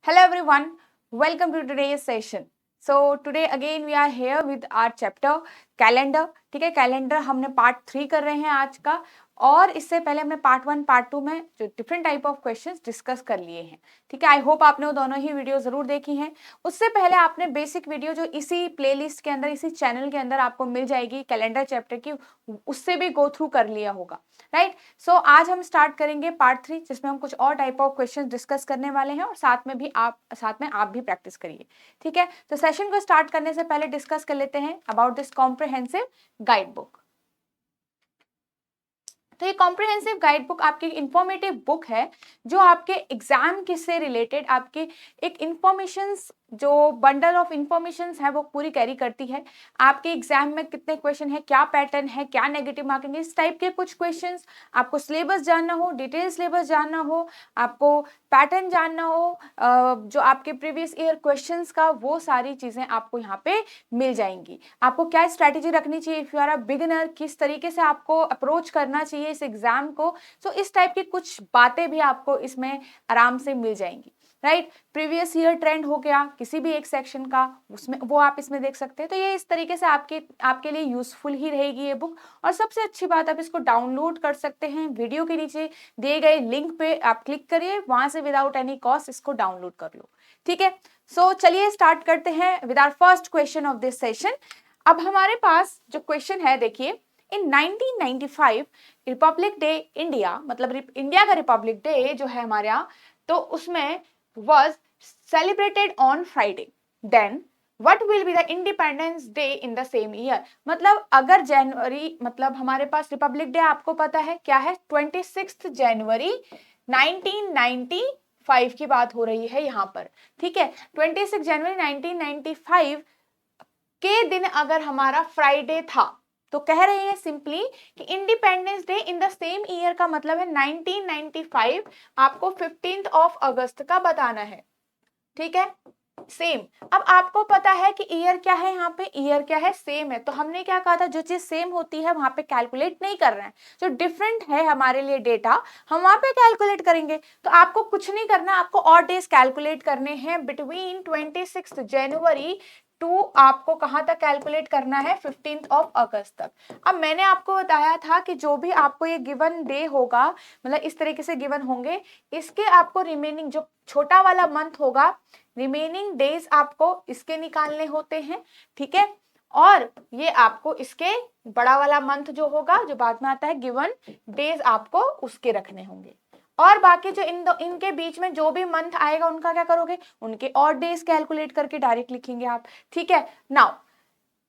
Hello everyone, welcome to today's session. So today again we are here with our chapter calendar. ठीक है, calendar हमने part 3 कर रहे हैं आज का, और इससे पहले हमने पार्ट 1 पार्ट 2 में जो different type of questions discuss कर लिए हैं. ठीक है, आई होप आपने वो दोनों ही वीडियो जरूर देखी हैं. उससे पहले आपने बेसिक वीडियो जो इसी प्लेलिस्ट के अंदर, इसी चैनल के अंदर आपको मिल जाएगी कैलेंडर चैप्टर की, उससे भी गो थ्रू कर लिया होगा. राइट. सो आज हम स्टार्ट करेंगे पार्ट 3, जिसमें हम कुछ और टाइप ऑफ क्वेश्चन डिस्कस करने वाले हैं, और साथ में आप भी प्रैक्टिस करिए. ठीक है, तो सेशन को स्टार्ट करने से पहले डिस्कस कर लेते हैं about this comprehensive guide book. तो ये कॉम्प्रिहेंसिव गाइड बुक आपकी इंफॉर्मेटिव बुक है, जो आपके एग्जाम के से रिलेटेड आपके एक इंफॉर्मेशंस, जो बंडल ऑफ इंफॉर्मेशंस है वो पूरी कैरी करती है. आपके एग्जाम में कितने क्वेश्चन है, क्या पैटर्न है, क्या नेगेटिव मार्किंग है, इस टाइप के कुछ क्वेश्चंस. आपको सिलेबस जानना हो, डिटेल सिलेबस जानना हो, आपको पैटर्न जानना हो, जो आपके प्रीवियस ईयर क्वेश्चंस का, वो सारी चीजें आपको यहाँ पे मिल जाएंगी. आपको क्या स्ट्रैटेजी रखनी चाहिए if you are a beginner, किस तरीके से आपको अप्रोच करना चाहिए इस एग्जाम को. सो इस टाइप की कुछ बातें भी आपको इसमें आराम से मिल जाएंगी. राइट. प्रीवियस ईयर ट्रेंड हो गया किसी भी एक सेक्शन का, उसमें वो आप इसमें देख सकते हैं. तो ये इस तरीके से आपके लिए यूजफुल ही रहेगी ये बुक. और सबसे अच्छी बात, आप इसको डाउनलोड कर सकते हैं. वीडियो के नीचे दिए गए लिंक पे आप क्लिक करिए, वहां से विदाउट एनी कॉस्ट इसको डाउनलोड कर लो. ठीक है, सो चलिए स्टार्ट करते हैं with our first question of this session. अब हमारे पास जो क्वेश्चन है, देखिए, इन 1995 रिपब्लिक डे इंडिया, मतलब इंडिया का रिपब्लिक डे जो है हमारे यहाँ, तो उसमें was celebrated on Friday. Then what will be the Independence Day in the same year? मतलब अगर जनवरी, मतलब हमारे पास रिपब्लिक डे आपको पता है क्या है, 26 जनवरी 1995 की बात हो रही है यहाँ पर. ठीक है, 26 जनवरी 1995 के दिन अगर हमारा फ्राइडे था, तो कह रहे हैं सिंपली कि independence day in the same year का मतलब है 1995 आपको 15th ऑफ अगस्त का बताना है. ठीक है, सेम. अब आपको पता है कि ईयर क्या है, यहाँ पे ईयर क्या है, सेम है. तो हमने क्या कहा था, जो चीज सेम होती है वहां पे कैलकुलेट नहीं कर रहे हैं. जो डिफरेंट है हमारे लिए डेटा, हम वहां पे कैलकुलेट करेंगे. तो आपको कुछ नहीं करना, आपको और डेज कैलकुलेट करने हैं बिटवीन 26 जनवरी टू आपको कहां तक कैलकुलेट करना है, 15th ऑफ अगस्त तक. अब मैंने आपको बताया था कि जो भी आपको ये गिवन डे होगा, मतलब इस तरीके से गिवन होंगे, इसके आपको रिमेनिंग जो छोटा वाला मंथ होगा, रिमेनिंग डेज आपको इसके निकालने होते हैं. ठीक है, और ये आपको इसके बड़ा वाला मंथ जो होगा, जो बाद में आता है, गिवन डेज आपको उसके रखने होंगे. और बाकी जो इनके बीच में जो भी मंथ आएगा उनका क्या करोगे, उनके और डेज कैलकुलेट करके डायरेक्ट लिखेंगे आप. ठीक है, नाउ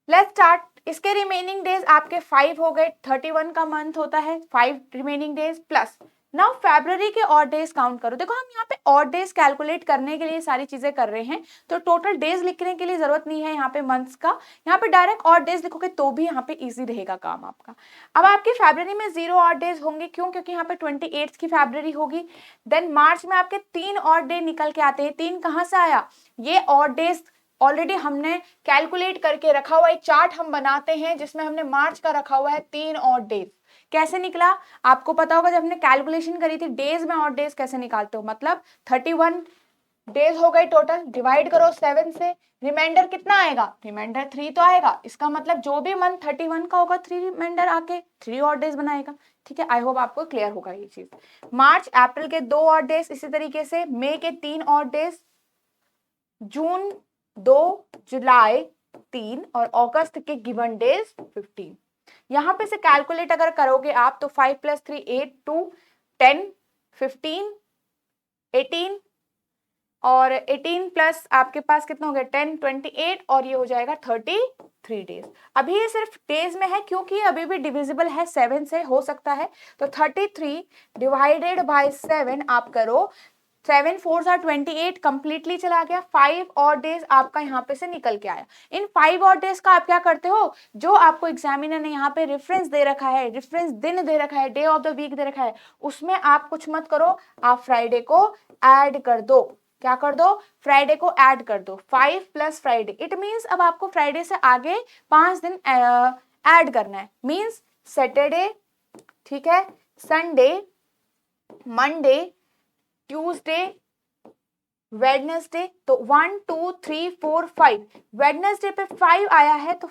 लेट्स स्टार्ट. इसके रिमेनिंग डेज आपके 5 हो गए, 31 का मंथ होता है, 5 रिमेनिंग डेज प्लस. नाउ फरवरी के और डेज काउंट करो. देखो, हम यहाँ पे और डेज कैलकुलेट करने के लिए सारी चीजें कर रहे हैं, तो टोटल डेज लिखने के लिए जरूरत नहीं है यहाँ पे मंथ्स का. यहाँ पे डायरेक्ट और डेज लिखोगे तो भी यहाँ पे इजी रहेगा काम आपका. अब आपके फरवरी में 0 और डेज होंगे, क्यों, क्योंकि यहाँ पे 28 की फरवरी होगी. देन मार्च में आपके 3 और डे निकल के आते हैं. 3 कहाँ से आया, ये और डेज ऑलरेडी हमने कैलकुलेट करके रखा हुआ. एक चार्ट हम बनाते हैं जिसमें हमने मार्च का रखा हुआ है 3 और डेज. कैसे निकला आपको पता होगा, जब हमने कैलकुलेशन करी थी डेज में और डेज कैसे निकालते हो, मतलब 31 डेज हो गए टोटल, डिवाइड करो 7 से, रिमाइंडर कितना आएगा, रिमाइंडर 3 तो आएगा. इसका मतलब जो भी मंथ 31 का होगा, 3 रिमाइंडर आके 3 और डेज बनाएगा. ठीक है, आई होप आपको क्लियर होगा ये चीज. मार्च अप्रैल के 2 और डेज, इसी तरीके से मई के 3 और डेज, जून 2, जुलाई 3 और अगस्त के गिवन डेज 15. यहां पे से कैलकुलेट अगर करोगे आप, तो 5 + 3 8 2 10 15 18, और 18 प्लस आपके पास कितना हो गया, 10 28, और ये हो जाएगा 33 डेज. अभी ये सिर्फ डेज में है क्योंकि अभी भी डिविजिबल है 7 से, हो सकता है. तो 33 डिवाइडेड बाय 7 आप करो, 7 4 28 कंप्लीटली चला गया. 5 और डेज आपका यहाँ पे से निकल के आया. इन 5 और डेज का आप क्या करते हो, जो आपको एग्जामिनर ने यहाँ पे रेफरेंस दे रखा है, रेफरेंस दिन दे रखा है, डे ऑफ द वीक दे रखा है, उसमें आप कुछ मत करो, आप फ्राइडे को ऐड कर दो. क्या कर दो, फ्राइडे को ऐड कर दो. 5 + फ्राइडे, इट मीन्स अब आपको फ्राइडे से आगे 5 दिन ऐड करना है. मीन्स सैटरडे, ठीक है, संडे, मंडे, ट्यूसडे, वेडनेसडे, तो 1 2 3 4 5, वेडनेसडे पे 5 आया है तो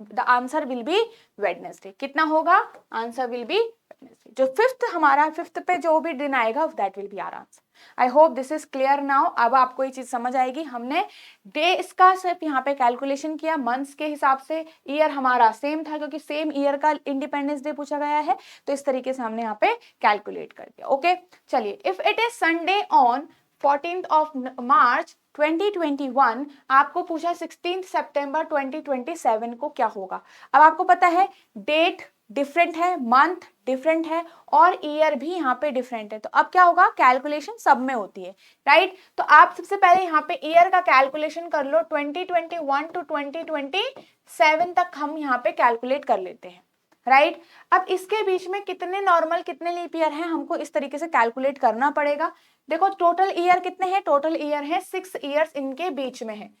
the answer will be Wednesday. कितना होगा? Answer will be Wednesday. जो फिफ्थ हमारा, फिफ्थ पे जो भी दिन आएगा that will be our answer. I hope this is clear now. अब आपको ये चीज समझ आएगी। हमने डेज का सिर्फ यहाँ पे कैलकुलेशन किया, मंथ्स के हिसाब से। ईयर हमारा सेम था क्योंकि सेम ईयर का इंडिपेंडेंस डे पूछा गया है, तो इस तरीके से हमने यहाँ पे कैलकुलेट कर दिया। ओके चलिए, if it is Sunday on 14th of March 2021, आपको पूछा 16th सितंबर 2027 को क्या होगा। अब आपको पता है डेट डिफरेंट है, मंथ डिफरेंट है और ईयर भी यहाँ पे डिफरेंट है, तो अब क्या होगा, कैलकुलेशन सब में होती है, राइट। तो आप सबसे पहले यहाँ पे ईयर का कैलकुलेशन कर लो, 2021 टू 2027 तक हम यहाँ पे कैलकुलेट कर लेते हैं, राइट। अब इसके बीच में कितने नॉर्मल कितने लीप ईयर हैं, हमको इस तरीके से कैलकुलेट करना पड़ेगा। देखो टोटल ईयर कितने हैं, टोटल ईयर है 6 ईयर्स इनके बीच में है,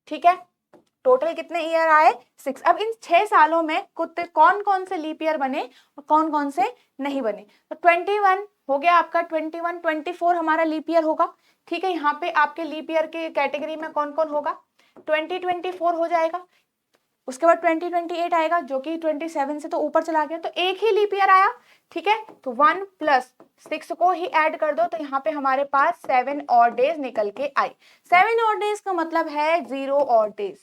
ठीक है। टोटल कितने ईयर आए, 6। अब इन 6 सालों में कौन कौन से लीप ईयर बने और कौन कौन से नहीं बने। तो 21 हो गया आपका, 21 24 हमारा लीप ईयर होगा, ठीक है। यहाँ पे आपके लीप ईयर के कैटेगरी में कौन कौन होगा, 2024 हो जाएगा। उसके बाद 2028 आएगा जो कि 27 से तो ऊपर चला गया, तो एक ही लीप ईयर आया, ठीक है। तो 1 + 6 को ही ऐड कर दो, तो यहाँ पे हमारे पास 7 और डेज निकल के आए। 7 और डेज का मतलब है 0 और डेज,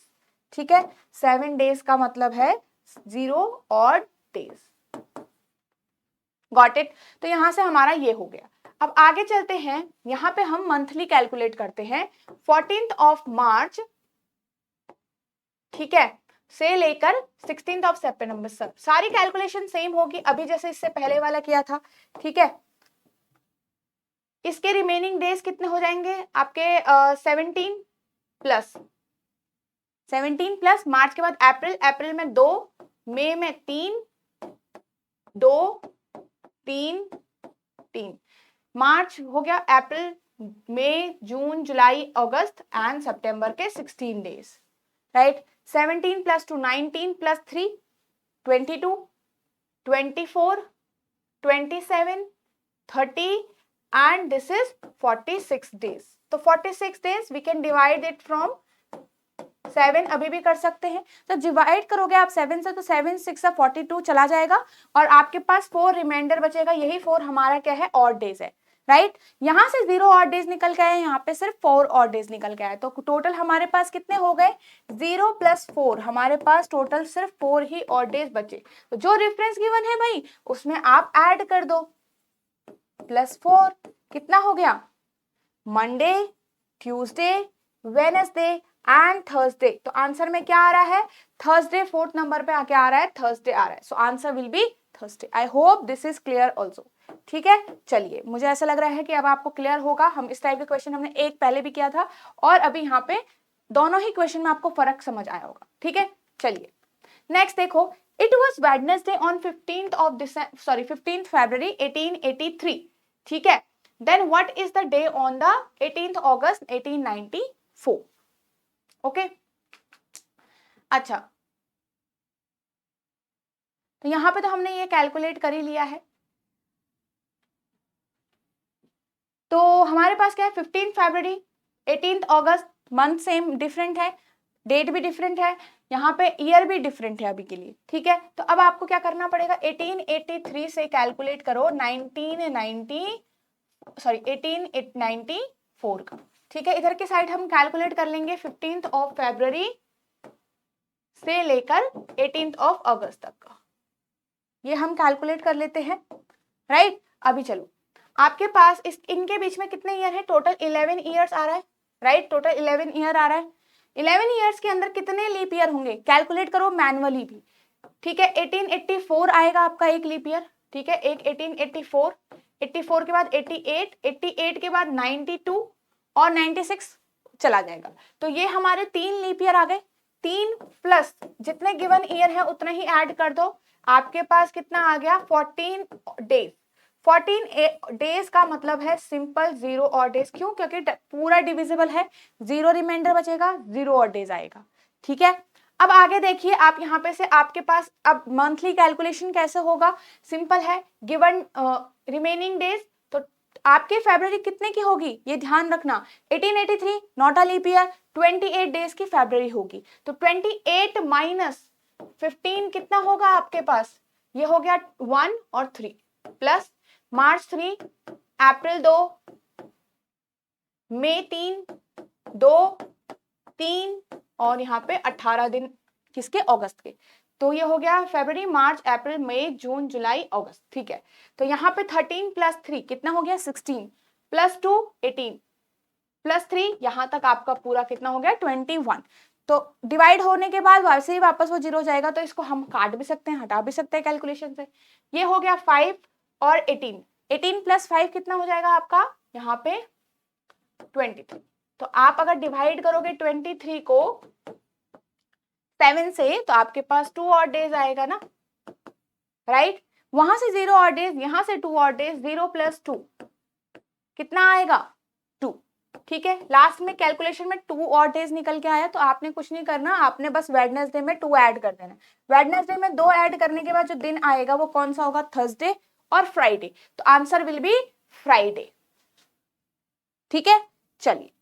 ठीक है। 7 डेज का मतलब है 0 और डेज, गॉट इट। तो यहां से हमारा ये हो गया। अब आगे चलते हैं, यहाँ पे हम मंथली कैलकुलेट करते हैं। 14th of March, ठीक है, से लेकर 16th of September, सारी कैलकुलेशन सेम होगी अभी जैसे इससे पहले वाला किया था, ठीक है। इसके रिमेनिंग डेज कितने हो जाएंगे आपके, 17 प्लस मार्च के बाद अप्रैल, अप्रैल में 2, मई में 3, 2 3 3, मार्च हो गया, अप्रैल मई जून जुलाई अगस्त एंड सितंबर के 16 days, right. 17 + 2 19 + 3 22, 24 27 30 and this is 46 days। तो 46 days we can divide it from 7, अभी भी कर सकते हैं। तो डिवाइड करोगे आप 7 से, तो 7 6 42 चला जाएगा और आपके पास 4 रिमाइंडर बचेगा। यही 4 हमारा क्या है, ऑड डेज है, राइट। यहां से 0 ऑड डेज निकल गए, यहाँ पे सिर्फ 4 ऑड डेज निकल गया है। तो टोटल हमारे पास कितने हो गए, 0 + 4, हमारे पास टोटल सिर्फ 4 ही ऑड डेज बचे। तो जो रेफरेंस गिवन है भाई उसमें आप ऐड कर दो, +4 कितना हो गया, Monday, Tuesday, Wednesday and Thursday. तो आंसर में क्या आ रहा है, थर्सडे 4th नंबर पे आके आ रहा है, थर्सडे आ रहा है। So answer will B Thursday. I hope this is clear also, ठीक है। चलिए, मुझे ऐसा लग रहा है कि अब आपको क्लियर होगा। हम इस टाइप के क्वेश्चन हमने एक पहले भी किया था और अभी यहाँ पे दोनों ही क्वेश्चन में आपको फर्क समझ आया होगा, ठीक है। चलिए नेक्स्ट देखो, it was Wednesday on 15th February 1883, ठीक है। Then what is the day on the 18th August 1894? Okay अच्छा, तो यहां पे तो हमने ये कैलकुलेट कर ही लिया है। तो हमारे पास क्या है, 15 फरवरी, 18 अगस्त, मंथ सेम डिफरेंट है, डेट भी डिफरेंट है, यहाँ पे ईयर भी डिफरेंट है अभी के लिए, ठीक है। तो अब आपको क्या करना पड़ेगा, 1883 से कैलकुलेट करो 1894 का, ठीक है। इधर की साइड हम कैलकुलेट कर लेंगे 15th of February से लेकर 18th of August तक का, ये हम कैलकुलेट कर लेते हैं, राइट। अभी चलो, आपके पास इनके बीच में कितने ईयर है, टोटल 11 ईयर्स आ रहा है, राइट। टोटल 11 ईयर आ रहा है। 11 ईयर्स के अंदर कितने लीप ईयर होंगे, कैलकुलेट करो मैनुअली भी, ठीक है। 1884 आएगा आपका एक लीप ईयर, ठीक है। एक 1884, 84 के बाद 88, 88 के बाद 92 और 96 चला जाएगा। तो ये हमारे 3 लीप ईयर आ गए। 3 प्लस जितने गिवन ईयर है उतने ही ऐड कर दो, आपके पास कितना आ गया, 14 डेज। 14 डेज का मतलब है सिंपल 0 और डेज, क्यों, क्योंकि पूरा डिविजिबल है, 0 रिमाइंडर बचेगा, 0 और डेज आएगा, ठीक है। अब आगे देखिए, आप यहाँ पे से आपके पास अब मंथली कैलकुलेशन कैसे होगा, सिंपल है, गिवन रिमेनिंग डेज, तो आपके फरवरी कितने की होगी ये ध्यान रखना, 1883 not a leap year, 28 days की फरवरी होगी। तो 28 माइनस 15 कितना होगा आपके पास, ये हो गया 1 और 3 प्लस मार्च 3, अप्रैल 2, मई 3, 2, 3 और यहाँ पे 18 दिन किसके, अगस्त के। तो ये हो गया फरवरी, मार्च, अप्रैल, मई, जून, जुलाई, अगस्त। ठीक है, तो यहाँ पे 13 प्लस 3 कितना हो गया 16 प्लस 2 18 प्लस 3 यहाँ तक आपका पूरा कितना हो गया 21। तो डिवाइड होने के बाद वैसे ही वापस वो 0 हो जाएगा, तो इसको हम काट भी सकते हैं, हटा भी सकते हैं कैलकुलेशन से। ये हो गया 5 और 18 प्लस 5 कितना हो जाएगा आपका यहाँ पे 23। तो आप अगर डिवाइड करोगे 23 को 7 से तो आपके पास 2 और डेज आएगा ना, राइट। वहां से 0 और डेज, यहां से 2 और डेज, 0 प्लस 2 कितना आएगा 2। ठीक है, लास्ट में कैलकुलेशन में 2 और डेज निकल के आया, तो आपने कुछ नहीं करना, आपने बस वेडनेसडे में 2 ऐड कर देना। वेडनेसडे में 2 ऐड करने के बाद जो दिन आएगा वो कौन सा होगा, थर्सडे और फ्राइडे। तो आंसर विल बी फ्राइडे। ठीक है, चलिए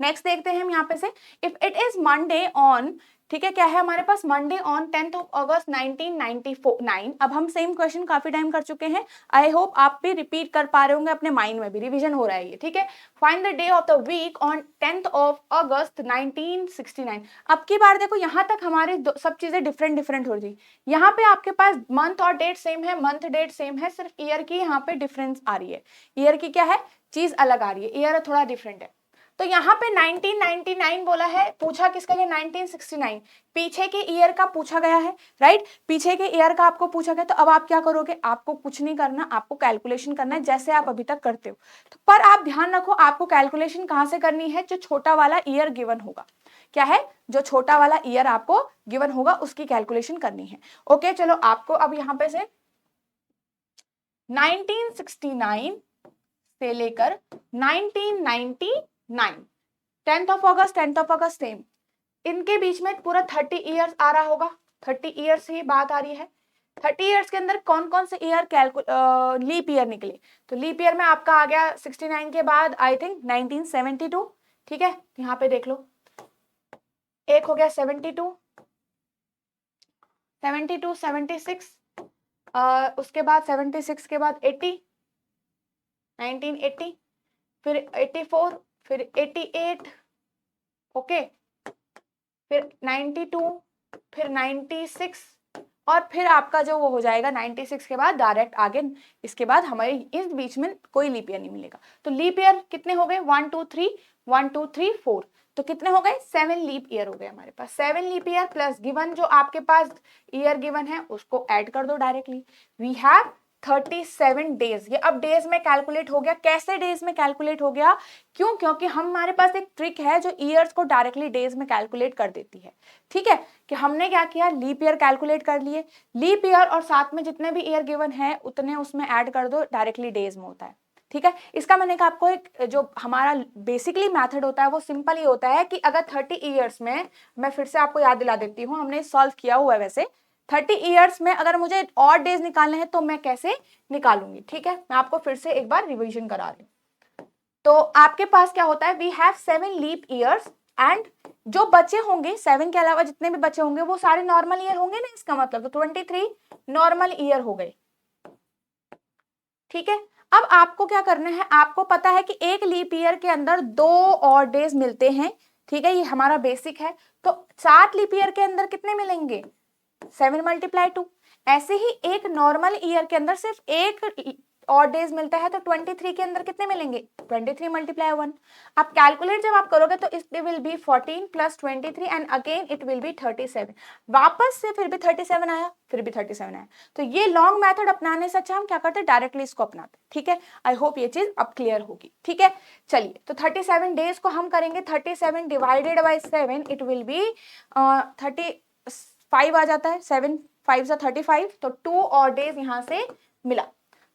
नेक्स्ट देखते हैं हम यहाँ पे से, if it is Monday on, ठीक है, क्या है हमारे पास, Monday on 10th of August 1999। अब हम सेम क्वेश्चन काफी टाइम कर चुके हैं, आई होप आप भी रिपीट कर पा रहे होंगे, अपने माइंड में भी रिवीजन हो रहा है ये। ठीक है, find the day of the week on 10th of August 1969। अब की बार देखो यहाँ तक हमारे सब चीजें डिफरेंट हो रही, यहाँ पे आपके पास मंथ और डेट सेम है, मंथ डेट सेम है, सिर्फ ईयर की यहाँ पे डिफरेंस आ रही है, ईयर की क्या है चीज अलग आ रही है, ईयर थोड़ा डिफरेंट है। तो यहाँ पे 1999 बोला है, पूछा किसका गया 1969, पीछे के ईयर का पूछा गया है, राइट, पीछे के ईयर का आपको पूछा गया। तो अब आप क्या करोगे, आपको कुछ नहीं करना, आपको कैलकुलेशन करना है जैसे आप अभी तक करते हो। तो पर आप ध्यान रखो, आपको कैलकुलेशन कहाँ से करनी है, जो छोटा वाला ईयर गिवन होगा, क्या है, जो छोटा वाला ईयर आपको गिवन होगा उसकी कैलकुलेशन करनी है। ओके, चलो आपको अब यहाँ पे से 1969 से लेकर 1999, 10th of August सेम, इनके बीच में पूरा 30 ईयर्स आ रहा होगा, 30 ईयर्स ही बात आ रही है। 30 ईयर्स के अंदर कौन कौन से ईयर लीप ईयर निकले, तो लीप ईयर में आपका आ गया 69 के बाद आई थिंक 1972। ठीक है, यहाँ पे देख लो, एक हो गया 72, 76, उसके बाद 76 के बाद 80, 1980, फिर 84, फिर 88, ओके, फिर 92, फिर 96 और फिर आपका जो वो हो जाएगा 96 के बाद डायरेक्ट आगे, इसके बाद हमारे इस बीच में कोई लीप ईयर नहीं मिलेगा। तो लीप ईयर कितने हो गए 1 2 3 1 2 3 4, तो कितने हो गए 7 लीप ईयर हो गए हमारे पास। 7 लीप ईयर प्लस गिवन जो आपके पास ईयर गिवन है उसको ऐड कर दो डायरेक्टली, वी हैव 37 डेज। ये अब डेज में कैलकुलेट हो गया, कैसे डेज में कैलकुलेट हो गया, क्यों, क्योंकि हमारे पास एक ट्रिक है जो ईयर्स को डायरेक्टली डेज में कैलकुलेट कर देती है। ठीक है, कि हमने क्या किया, लीप ईयर कैलकुलेट कर लिए, लीप ईयर और साथ में जितने भी ईयर गिवन है उतने उसमें ऐड कर दो, डायरेक्टली डेज में होता है। ठीक है, इसका मैंने कहा आपको एक जो हमारा बेसिकली मेथड होता है वो सिंपल ही होता है कि अगर 30 ईयर्स में, मैं फिर से आपको याद दिला देती हूँ, हमने सॉल्व किया हुआ है वैसे, 30 ईयर्स में अगर मुझे और डेज निकालने हैं तो मैं कैसे निकालूंगी। ठीक है, मैं आपको फिर से एक बार रिवीजन करा रही हूँ। तो आपके पास क्या होता है, we have 7 leap years and जो बचे होंगे 7 के अलावा जितने भी बचे होंगे वो सारे नॉर्मल ईयर होंगे ना, इसका मतलब तो 23 नॉर्मल ईयर हो गए। ठीक है, अब आपको क्या करना है, आपको पता है कि एक लीप ईयर के अंदर 2 और डेज मिलते हैं। ठीक है, ये हमारा बेसिक है। तो 7 लीप ईयर के अंदर कितने मिलेंगे 7 × 2। ऐसे ही एक नॉर्मल ईयर के अंदर सिर्फ एक और डेज मिलता है, तो 23 के अंदर कितने मिलेंगे 23 × 1। अब कैलकुलेट जब आप करोगे तो it will be 14 + 23 and again it will be 37। वापस से फिर भी 37 आया, फिर भी 37 आया। तो ये लॉन्ग मेथड अपनाने से अच्छा हम क्या करते हैं, डायरेक्टली इसको अपनाते। ठीक है, आई होप ये चीज अब क्लियर होगी। ठीक है, चलिए, तो 37 डेज को हम करेंगे 37 divided by 7, it will be 35 आ जाता है, 7 5 × 35, तो 2 और डेज यहां से मिला,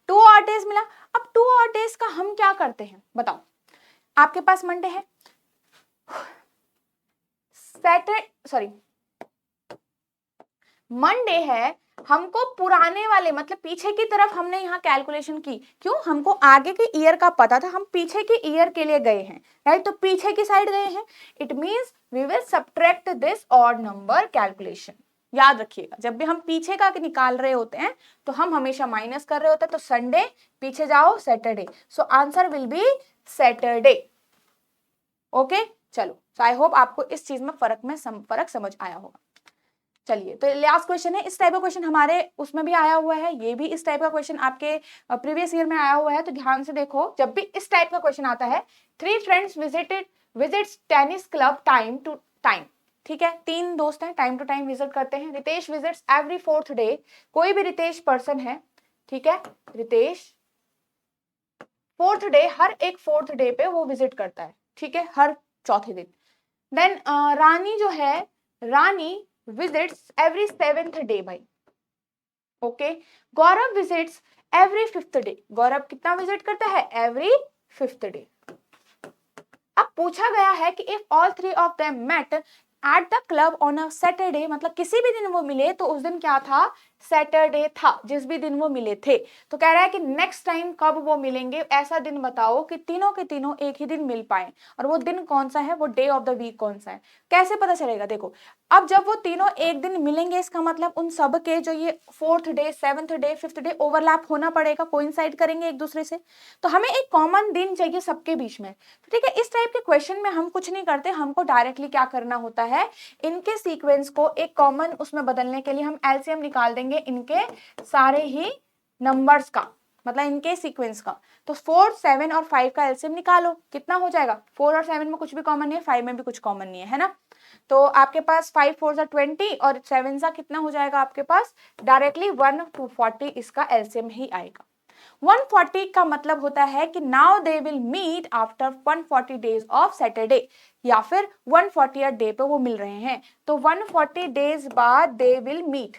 2 और डेज मिला। अब 2 और डेज का हम क्या करते हैं बताओ, आपके पास मंडे है, मंडे है, हमको पुराने वाले मतलब पीछे की तरफ हमने यहाँ कैलकुलेशन की, क्यों, हमको आगे के ईयर का पता था, हम पीछे के ईयर के लिए गए हैं, राइट, तो पीछे की साइड गए हैं, it means we will subtract this odd number calculation. याद रखिएगा, जब भी हम पीछे का निकाल रहे होते हैं तो हम हमेशा माइनस कर रहे होते हैं, तो संडे पीछे जाओ Saturday, so answer will B Saturday. Okay, चलो, सो आई होप आपको इस चीज में फर्क समझ आया होगा। चलिए, तो लास्ट क्वेश्चन है, इस टाइप का क्वेश्चन हमारे उसमें भी आया हुआ है, ये भी इस टाइप का क्वेश्चन आपके प्रीवियस ईयर में आया हुआ है, तो ध्यान से देखो, जब भी इस टाइप का क्वेश्चन आता है, 3 friends visits tennis club time to time, ठीक है, 3 दोस्त हैं, टाइम टू टाइम विजिट करते हैं, Ritesh visits every 4th day, कोई भी रितेश पर्सन है, ठीक है, रितेश 4th डे, हर एक 4th डे पे वो विजिट करता है, ठीक है, हर चौथे दिन। देन रानी जो है, रानी विजिट्स एवरी 7th डे भाई, ओके, गौरव विजिट्स एवरी 5th डे, गौरव कितना विजिट करता है, एवरी 5th डे। अब पूछा गया है कि if all 3 of them met at the club on a Saturday, मतलब किसी भी दिन वो मिले तो उस दिन क्या था, सैटरडे था, जिस भी दिन वो मिले थे, तो कह रहा है कि नेक्स्ट टाइम कब वो मिलेंगे, ऐसा दिन बताओ कि तीनों के तीनों एक ही दिन मिल पाए, और वो दिन कौन सा है, वो डे ऑफ द वीक कौन सा है, कैसे पता चलेगा, देखो, अब जब वो तीनों एक दिन मिलेंगे, इसका मतलब उन सब के जो ये 4th day 7th day 5th day overlap होना पड़ेगा, कोइंसाइड करेंगे एक दूसरे से, तो हमें एक कॉमन दिन चाहिए सबके बीच में, तो ठीक है, इस टाइप के क्वेश्चन में हम कुछ नहीं करते, हमको डायरेक्टली क्या करना होता है, इनके सीक्वेंस को एक कॉमन उसमें बदलने के लिए हम एलसीएम निकाल देंगे इनके सारे ही नंबर्स का, मतलब इनके सीक्वेंस का, तो 4, 7 और 5 का एलसीएम निकालो, कितना हो जाएगा, 4 और 7 में कुछ भी कॉमन नहीं है, 5 में भी कुछ कॉमन नहीं है ना, तो आपके पास 5 4 सा 20 और 7 सा कितना हो जाएगा आपके पास, डायरेक्टली 140 इसका एलसीएम ही आएगा। 140 का मतलब होता है कि now they will meet after 140 days of Saturday, या फिर 140th डे पे वो मिल रहे हैं, तो 140 डेज बाद दे विल मीट।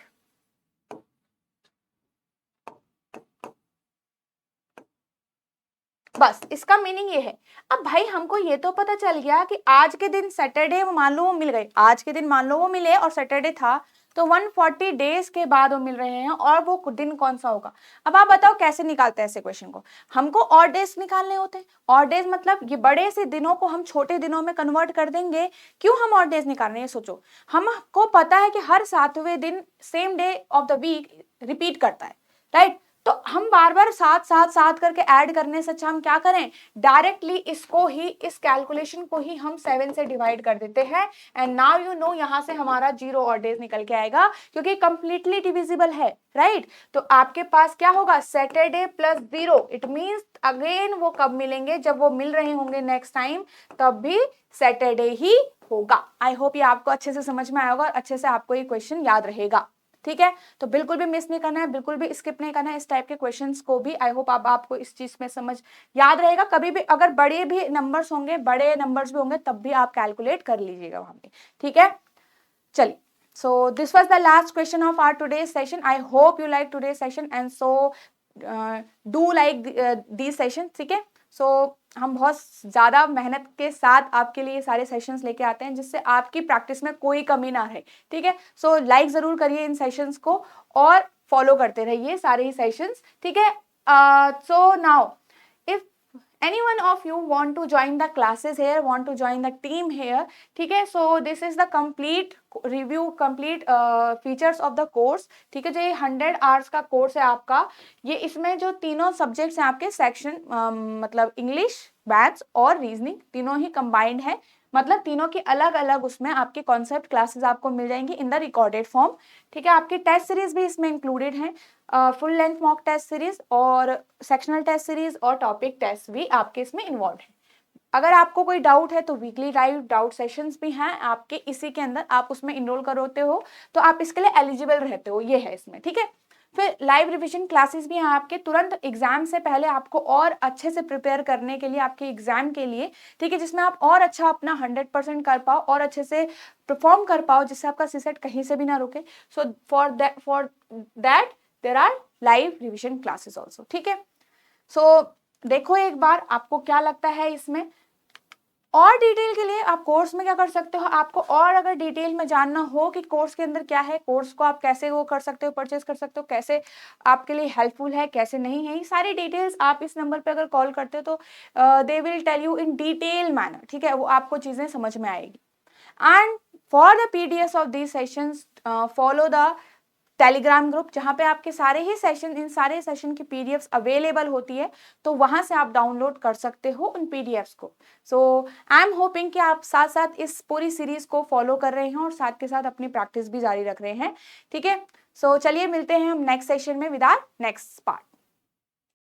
बस इसका मीनिंग ये है। अब भाई हमको ये तो पता चल गया कि आज के दिन सैटरडे मान लो वो मिल गए, आज के दिन मान लो वो मिले और सैटरडे था, तो 140 डेज के बाद वो मिल रहे हैं, और वो दिन कौन सा होगा। अब आप बताओ कैसे निकालते हैं ऐसे क्वेश्चन को, हमको ऑड डेज निकालने होते हैं, ऑड डेज मतलब ये बड़े से दिनों को हम छोटे दिनों में कन्वर्ट कर देंगे। क्यों हम ऑड डेज निकाल रहे हैं, सोचो, हमको पता है कि हर 7वें दिन same day of the week repeat करता है, राइट, तो हम बार बार 7 7 7 करके ऐड करने से अच्छा हम क्या करें, डायरेक्टली इसको ही, इस कैलकुलेशन को ही हम 7 से डिवाइड कर देते हैं, एंड नाउ यू नो यहाँ से हमारा 0 ऑड डेज निकल के आएगा, क्योंकि कंप्लीटली डिविजिबल है, राइट, तो आपके पास क्या होगा, Saturday plus 0, it means again वो कब मिलेंगे, जब वो मिल रहे होंगे नेक्स्ट टाइम, तब भी सैटरडे ही होगा। आई होप ये आपको अच्छे से समझ में आया होगा, अच्छे से आपको ये क्वेश्चन याद रहेगा, ठीक है, तो बिल्कुल भी मिस नहीं करना है, बिल्कुल भी स्किप नहीं करना है इस टाइप के क्वेश्चंस को भी। आई होप आपको इस चीज में समझ याद रहेगा, कभी भी अगर बड़े भी नंबर्स होंगे, बड़े नंबर्स भी होंगे, तब भी आप कैलकुलेट कर लीजिएगा वहां पे, ठीक है। चलिए, so this was the last question of our today's session. I hope you like today's session and so do like these sessions, ठीक है। सो हम बहुत ज़्यादा मेहनत के साथ आपके लिए सारे सेशंस लेके आते हैं, जिससे आपकी प्रैक्टिस में कोई कमी ना रहे, ठीक है। सो लाइक ज़रूर करिए इन सेशंस को और फॉलो करते रहिए सारे ही सेशंस, ठीक है। So now if anyone of you want to join the classes here, want to join the team here, ठीक है, so this is the complete review, complete features of the course, ठीक है, जो ये 100 hours का course है आपका, ये इसमें जो तीनों सब्जेक्ट्स हैं आपके सेक्शन, मतलब इंग्लिश, मैथ्स और रीजनिंग, तीनों ही कंबाइंड है, मतलब तीनों की अलग अलग उसमें आपके कॉन्सेप्ट क्लासेस आपको मिल जाएंगी इन द रिकॉर्डेड फॉर्म, ठीक है। आपकी टेस्ट सीरीज भी इसमें इंक्लूडेड है, full length mock test series और सेक्शनल टेस्ट सीरीज और टॉपिक टेस्ट भी आपके इसमें इन्वॉल्व है। अगर आपको कोई डाउट है तो वीकली लाइव डाउट सेशंस भी हैं आपके इसी के अंदर, आप उसमें इनरोल करते हो तो आप इसके लिए एलिजिबल रहते हो, ये है इसमें, ठीक है। फिर लाइव रिवीजन क्लासेस भी हैं आपके तुरंत एग्जाम से पहले आपको और अच्छे से प्रिपेयर करने के लिए, आपके एग्जाम के लिए, ठीक है, जिसमें आप और अच्छा अपना 100% कर पाओ और अच्छे से परफॉर्म कर पाओ, जिससे आपका सीसेट कहीं से भी ना रुके। So for that there are live revision classes also, ठीक है। सो देखो एक बार आपको क्या लगता है इसमें, और डिटेल के लिए आप कोर्स में क्या कर सकते हो, आपको और अगर डिटेल में जानना हो कि कोर्स के अंदर क्या है, कोर्स को आप कैसे वो कर सकते हो, परचेज कर सकते हो, कैसे आपके लिए हेल्पफुल है, कैसे नहीं है, ये सारी डिटेल्स आप इस नंबर पे अगर कॉल करते हो तो they will tell you in detail manner, ठीक है, वो आपको चीजें समझ में आएगी। And for the PDF of these sessions follow the Telegram group, जहां पे आपके सारे ही सेशन, इन सारे सेशन की पीडीएफ्स अवेलेबल होती है, तो वहां से आप डाउनलोड कर सकते हो उन पीडीएफ्स को। सो आई एम होपिंग कि आप साथ साथ इस पूरी सीरीज को फॉलो कर रहे हैं और साथ के साथ अपनी प्रैक्टिस भी जारी रख रहे हैं, ठीक है। सो चलिए मिलते हैं हम नेक्स्ट सेशन में विद आवर नेक्स्ट पार्ट।